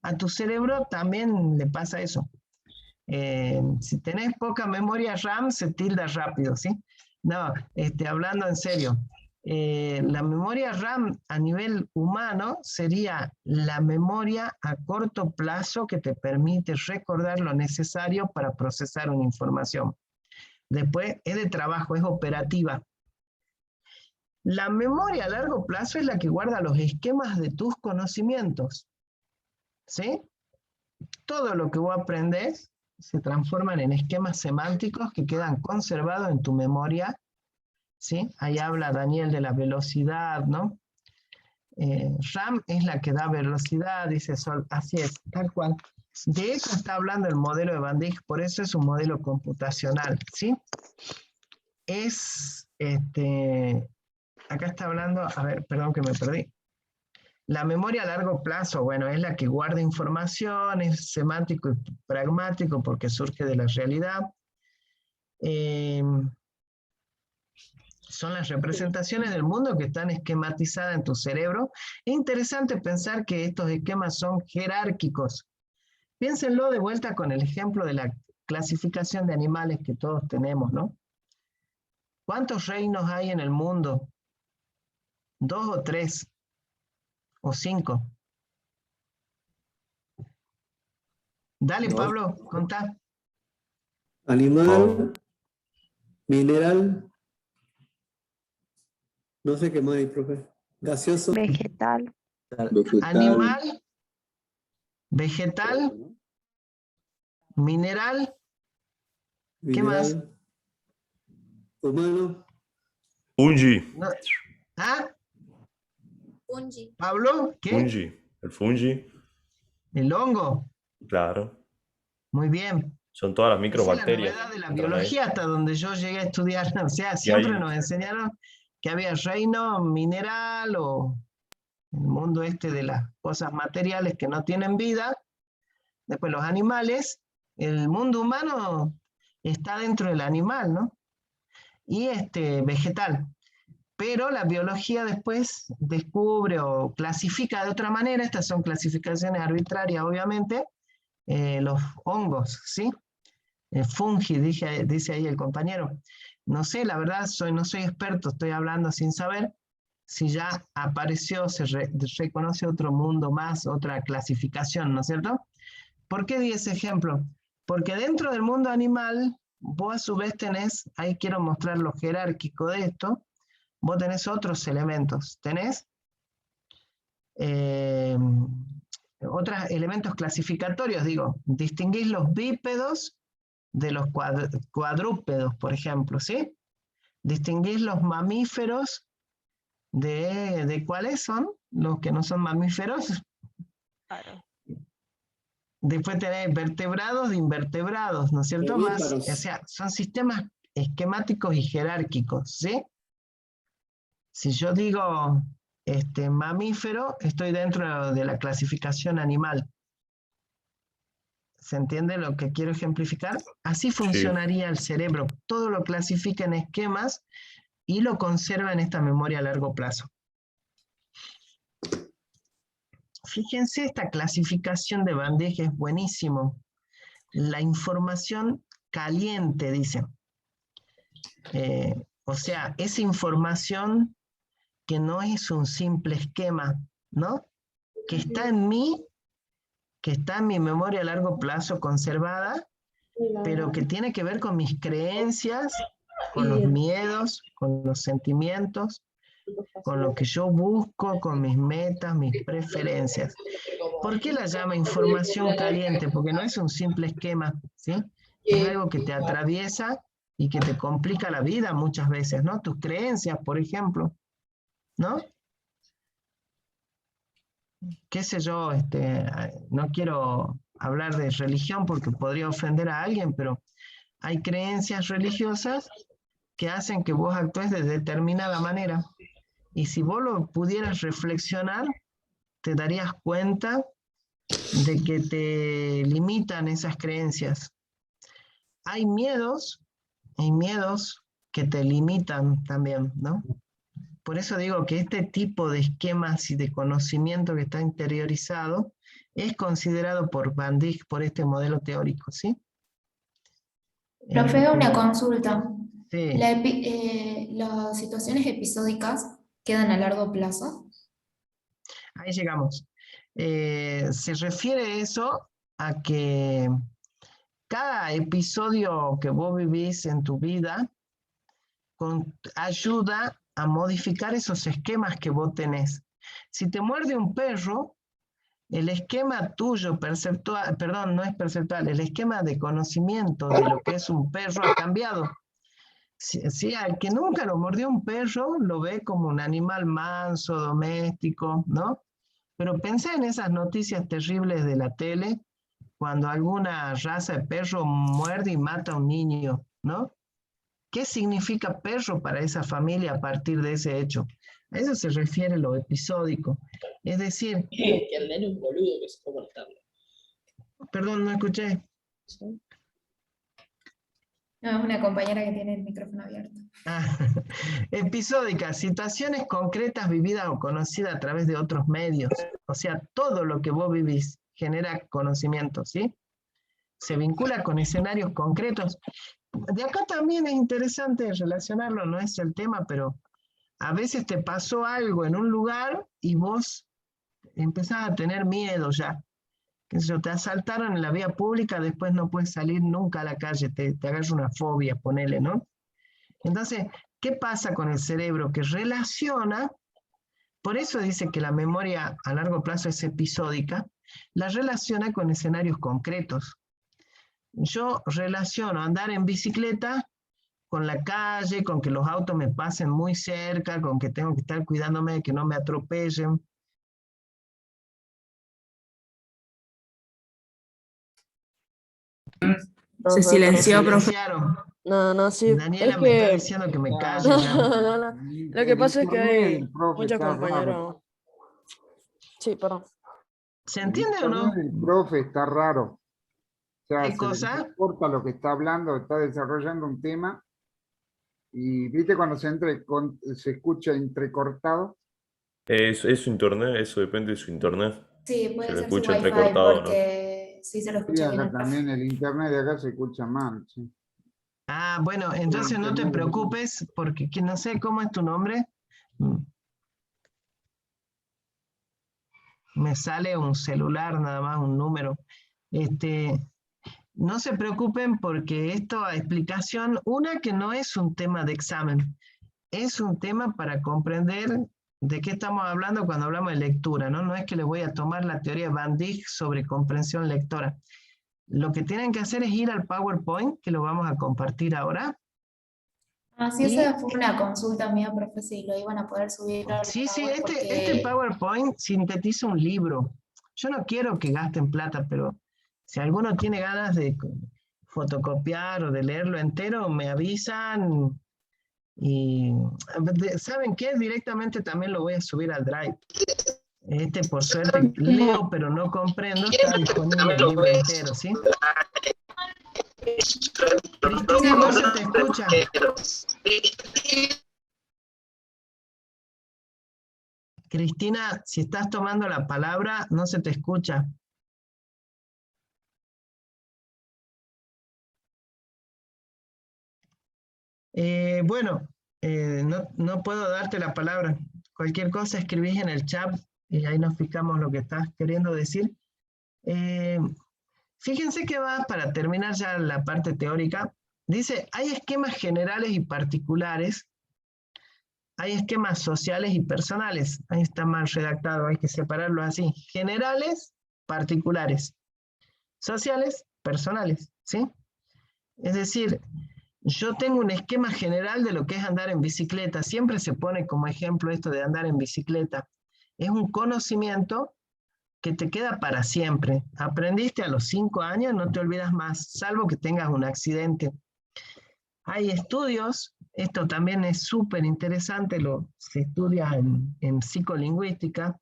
A tu cerebro también le pasa eso. Si tenés poca memoria RAM, se tilda rápido, ¿sí? No, hablando en serio. La memoria RAM a nivel humano sería la memoria a corto plazo que te permite recordar lo necesario para procesar una información. Después es de trabajo, es operativa. La memoria a largo plazo es la que guarda los esquemas de tus conocimientos. ¿Sí? Todo lo que vos aprendés se transforman en esquemas semánticos que quedan conservados en tu memoria. ¿Sí? Ahí habla Daniel de la velocidad, ¿no? RAM es la que da velocidad, dice Sol, así es, tal cual. De eso está hablando el modelo de Van Dijk, por eso es un modelo computacional, ¿sí? Es, acá está hablando, a ver, perdón que me perdí. La memoria a largo plazo, bueno, es la que guarda información, es semántico y pragmático porque surge de la realidad. Son las representaciones del mundo que están esquematizadas en tu cerebro. Es interesante pensar que estos esquemas son jerárquicos. Piénsenlo de vuelta con el ejemplo de la clasificación de animales que todos tenemos, ¿no? ¿Cuántos reinos hay en el mundo? 2 o 3 o 5. Dale, No. Pablo, contá. Animal, mineral, no sé qué más hay, profe. Gaseoso. Vegetal. Animal, vegetal, mineral, ¿qué más? Mineral. Humano. Fungi. No. ¿Ah? Fungi. ¿Pablo? ¿Qué? Fungi. El fungi. El hongo. Claro. Muy bien. Son todas las Esa es la microbacterias. novedad de la Entran ahí. biología hasta donde yo llegué a estudiar. O sea, Y siempre hay- nos enseñaron que había reino mineral o el mundo de las cosas materiales que no tienen vida. Después los animales. El mundo humano está dentro del animal, ¿no? Y vegetal. Pero la biología después descubre o clasifica de otra manera, estas son clasificaciones arbitrarias obviamente, los hongos, ¿sí? fungi, dice ahí el compañero. No sé, la verdad, no soy experto, estoy hablando sin saber si ya apareció, se reconoce otro mundo más, otra clasificación, ¿no es cierto? ¿Por qué di ese ejemplo? Porque dentro del mundo animal, vos a su vez tenés, ahí quiero mostrar lo jerárquico de esto, vos tenés otros elementos, tenés otros elementos clasificatorios, digo, distinguís los bípedos de los cuadrúpedos, por ejemplo, ¿sí? Distinguís los mamíferos de cuáles son los que no son mamíferos. Claro. Después tenés vertebrados de invertebrados, ¿no es cierto? Más, o sea, son sistemas esquemáticos y jerárquicos, ¿sí? Si yo digo mamífero, estoy dentro de la clasificación animal. ¿Se entiende lo que quiero ejemplificar? Así funcionaría el cerebro. Todo lo clasifica en esquemas y lo conserva en esta memoria a largo plazo. Fíjense, esta clasificación de bandeja es buenísimo. La información caliente, dice. O sea, esa información que no es un simple esquema, ¿no? Que está en mí, que está en mi memoria a largo plazo conservada, pero que tiene que ver con mis creencias, con los miedos, con los sentimientos, con lo que yo busco, con mis metas, mis preferencias. ¿Por qué la llama información caliente? Porque no es un simple esquema, ¿sí? Es algo que te atraviesa y que te complica la vida muchas veces, ¿no? Tus creencias, por ejemplo, ¿no? Qué sé yo, no quiero hablar de religión porque podría ofender a alguien, pero hay creencias religiosas que hacen que vos actúes de determinada manera. Y si vos lo pudieras reflexionar, te darías cuenta de que te limitan esas creencias. Hay miedos que te limitan también, ¿no? Por eso digo que este tipo de esquemas y de conocimiento que está interiorizado es considerado por Van Dijk, por este modelo teórico, ¿sí? Profe, una consulta. Sí. ¿Las situaciones episódicas quedan a largo plazo? Ahí llegamos. Se refiere eso a que cada episodio que vos vivís en tu vida ayuda a modificar esos esquemas que vos tenés. Si te muerde un perro, el esquema tuyo perceptual, perdón, no es perceptual, el esquema de conocimiento de lo que es un perro ha cambiado. Sí, al que nunca lo mordió un perro, lo ve como un animal manso, doméstico, ¿no? Pero pensé en esas noticias terribles de la tele, cuando alguna raza de perro muerde y mata a un niño, ¿no? ¿Qué significa perro para esa familia a partir de ese hecho? A eso se refiere lo episódico. Es decir... Que el nene es un boludo que se fue con el tablet. Perdón, no escuché. ¿Sí? No, es una compañera que tiene el micrófono abierto. Episódica, situaciones concretas vividas o conocidas a través de otros medios. O sea, todo lo que vos vivís genera conocimiento, ¿sí? Se vincula con escenarios concretos. De acá también es interesante relacionarlo, no es el tema, pero a veces te pasó algo en un lugar y vos empezás a tener miedo ya. Que eso, te asaltaron en la vía pública, después no puedes salir nunca a la calle, te agarra una fobia, ponele, ¿no? Entonces, ¿qué pasa con el cerebro? Que relaciona, por eso dice que la memoria a largo plazo es episódica, la relaciona con escenarios concretos. Yo relaciono andar en bicicleta con la calle, con que los autos me pasen muy cerca, con que tengo que estar cuidándome de que no me atropellen. Se silenció, profe. No, sí. Daniela Es me está que... diciendo que me calle. No. Lo que pasa es que hay muchos compañeros... Sí, perdón. ¿Se entiende o no? El profe está raro. O sea, ¿Qué cosa? No importa lo que está hablando, está desarrollando un tema y viste cuando se escucha entrecortado. Es su internet, eso depende de su internet. Sí, puede Se lo ser su escucha wifi entrecortado, ¿no? porque sí se lo Sí, escucha bien acá al profe. también el internet de acá se escucha mal, sí. Ah, bueno, entonces no te preocupes, porque que no sé cómo es tu nombre. Me sale un celular nada más, un número. No se preocupen porque esto a explicación, una que no es un tema de examen, es un tema para comprender de qué estamos hablando cuando hablamos de lectura, ¿no? No es que les voy a tomar la teoría de Van Dijk sobre comprensión lectora. Lo que tienen que hacer es ir al PowerPoint, que lo vamos a compartir ahora. Ah, sí, esa fue una consulta mía, profe, si lo iban a poder subir a Sí, la web, este porque PowerPoint sintetiza un libro. Yo no quiero que gasten plata, pero si alguno tiene ganas de fotocopiar o de leerlo entero, me avisan y ¿saben qué? Directamente también lo voy a subir al Drive. Por suerte, leo pero no comprendo, está disponible el libro entero, ¿sí? Cristina, no se te escucha. Cristina, si estás tomando la palabra, no se te escucha. Bueno, no puedo darte la palabra. Cualquier cosa escribís en el chat y ahí nos fijamos lo que estás queriendo decir. Fíjense que va, para terminar ya la parte teórica, dice, hay esquemas generales y particulares, hay esquemas sociales y personales. Ahí está mal redactado, hay que separarlo así. Generales, particulares. Sociales, personales, ¿sí? Es decir, yo tengo un esquema general de lo que es andar en bicicleta. Siempre se pone como ejemplo esto de andar en bicicleta. Es un conocimiento que te queda para siempre. Aprendiste a los 5 años, no te olvidas más, salvo que tengas un accidente. Hay estudios, esto también es súper interesante, se estudia en psicolingüística,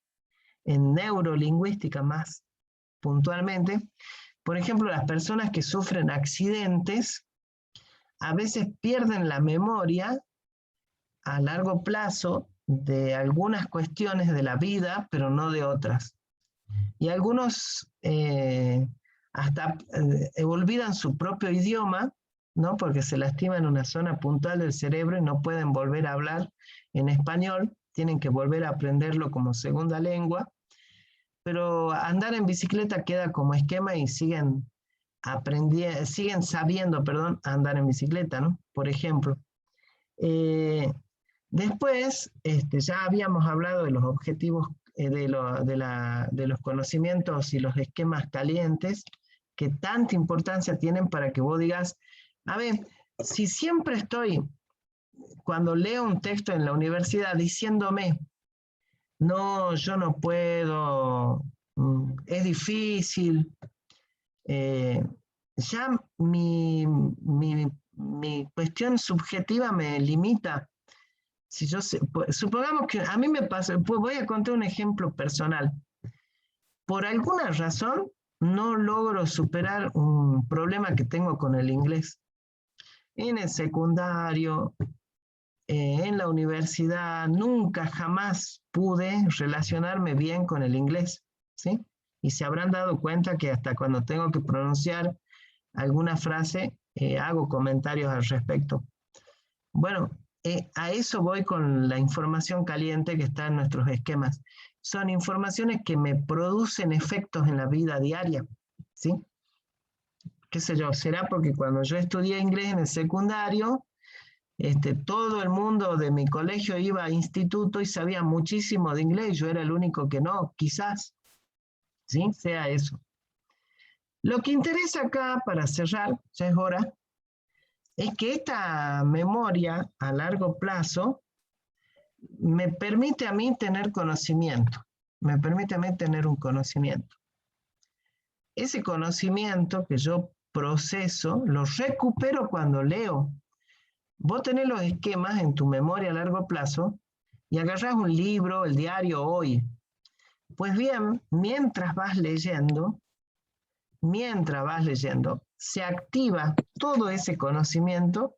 en neurolingüística más puntualmente. Por ejemplo, las personas que sufren accidentes a veces pierden la memoria a largo plazo de algunas cuestiones de la vida, pero no de otras. Y algunos hasta olvidan su propio idioma, ¿no? Porque se lastima en una zona puntual del cerebro y no pueden volver a hablar en español, tienen que volver a aprenderlo como segunda lengua, pero andar en bicicleta queda como esquema y siguen sabiendo, andar en bicicleta, ¿no? Por ejemplo. Después, ya habíamos hablado de los objetivos, de los conocimientos y los esquemas calientes, que tanta importancia tienen para que vos digas, a ver, si siempre estoy, cuando leo un texto en la universidad, diciéndome, no, yo no puedo, es difícil, ya mi cuestión subjetiva me limita. Si yo supongamos que a mí me pasa, pues voy a contar un ejemplo personal. Por alguna razón no logro superar un problema que tengo con el inglés. En el secundario, en la universidad, nunca jamás pude relacionarme bien con el inglés, ¿sí? Y se habrán dado cuenta que hasta cuando tengo que pronunciar alguna frase, hago comentarios al respecto. Bueno, a eso voy con la información caliente que está en nuestros esquemas. Son informaciones que me producen efectos en la vida diaria, ¿sí? Qué sé yo, será porque cuando yo estudié inglés en el secundario, todo el mundo de mi colegio iba a instituto y sabía muchísimo de inglés, yo era el único que no, quizás, ¿sí? Sea eso. Lo que interesa acá, para cerrar, ya es hora, es que esta memoria a largo plazo me permite a mí tener conocimiento, me permite a mí tener un conocimiento. Ese conocimiento que yo proceso, lo recupero cuando leo. Vos tenés los esquemas en tu memoria a largo plazo y agarrás un libro, el diario Hoy. Pues bien, mientras vas leyendo, se activa todo ese conocimiento,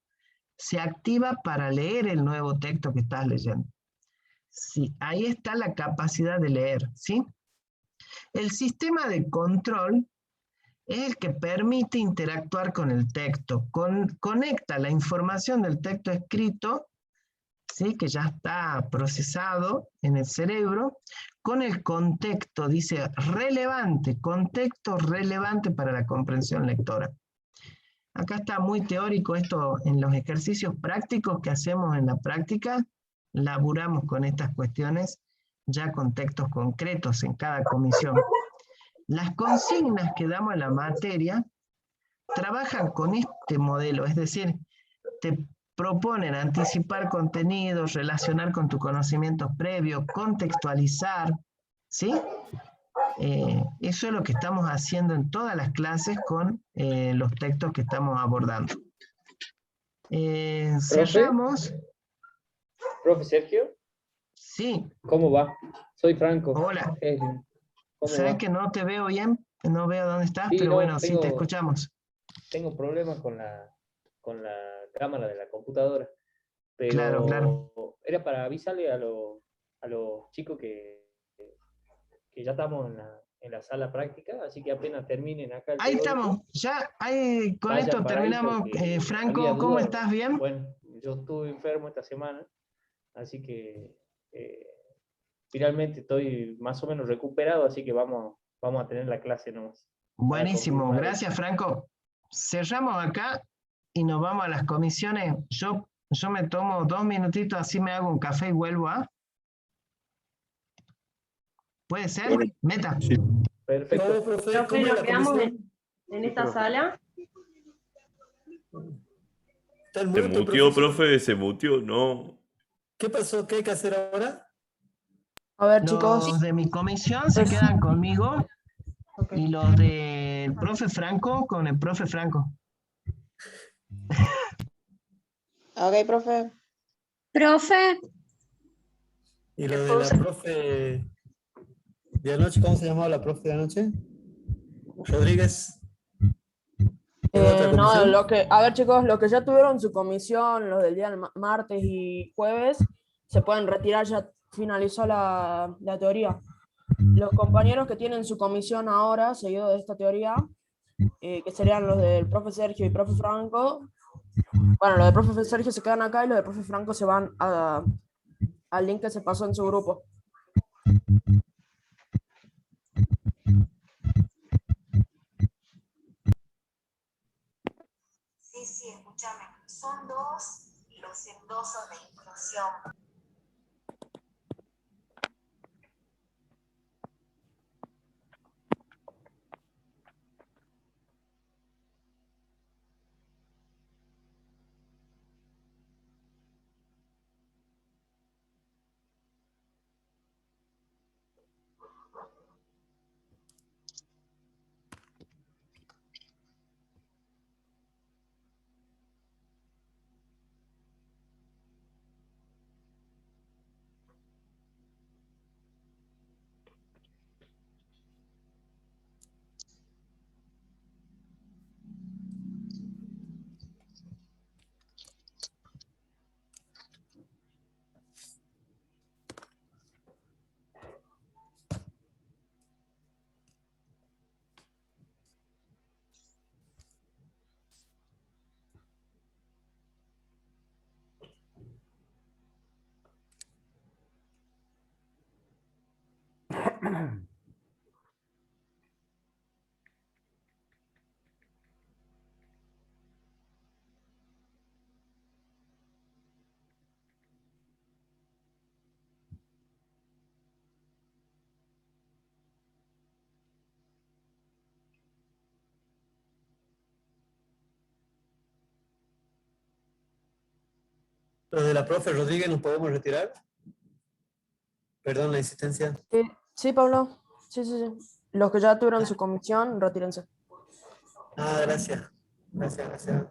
se activa para leer el nuevo texto que estás leyendo. Sí, ahí está la capacidad de leer, ¿sí? El sistema de control es el que permite interactuar con el texto, conecta la información del texto escrito, ¿sí? Que ya está procesado en el cerebro, con el contexto, dice relevante, contexto relevante para la comprensión lectora. Acá está muy teórico esto en los ejercicios prácticos que hacemos en la práctica, laburamos con estas cuestiones ya con textos concretos en cada comisión. Las consignas que damos en la materia trabajan con este modelo, es decir, te proponen anticipar contenidos, relacionar con tus conocimientos previos, contextualizar, ¿sí? Eso es lo que estamos haciendo en todas las clases con los textos que estamos abordando. Cerramos. ¿Profe Sergio? Sí. ¿Cómo va? Soy Franco. Hola. ¿Cómo ¿Sabes va? que no te veo bien? No veo dónde estás, Sí, pero no, bueno, sí te escuchamos. Tengo problemas con la cámara de la computadora. Pero Claro, claro. era para avisarle a los chicos que ya estamos en la sala práctica, así que apenas terminen acá el Ahí teórico, estamos, ya con vayan esto para ahí terminamos. porque Franco, había ¿cómo dudas. estás? ¿Bien? Bueno, yo estuve enfermo esta semana, así que finalmente estoy más o menos recuperado, así que vamos a tener la clase nomás. Buenísimo, gracias Franco. Cerramos acá y nos vamos a las comisiones. Yo me tomo 2 minutitos, así me hago un café y vuelvo a... ¿Puede ser? Bueno, Meta. sí. Profe, Perfecto. ¿cómo Profe, es nos la quedamos comisión? en esta sala. ¿Está el ¿Se muerto, mutió, profesor? profe? ¿Se mutió? No. ¿Qué pasó? ¿Qué hay que hacer ahora? A ver, Los chicos. de mi comisión se quedan conmigo y los del profe Franco con el profe Franco. Ok, profe. Profe, ¿Y lo de la profe de anoche? ¿Cómo se llamaba la profe de anoche? Rodríguez. ¿En otra No, comisión? a ver, chicos, los que ya tuvieron su comisión, los del día del martes y jueves, se pueden retirar, ya finalizó la teoría. Los compañeros que tienen su comisión ahora, seguido de esta teoría, que serían los del profe Sergio y profe Franco, bueno, los del profe Sergio se quedan acá y los del profe Franco se van al link que se pasó en su grupo. Sí, escúchame. Son 2 los endosos de inclusión. ¿Los de la profe Rodríguez nos podemos retirar? Perdón la insistencia. Sí, Pablo. Sí. Los que ya tuvieron su comisión, retírense. Gracias. Gracias.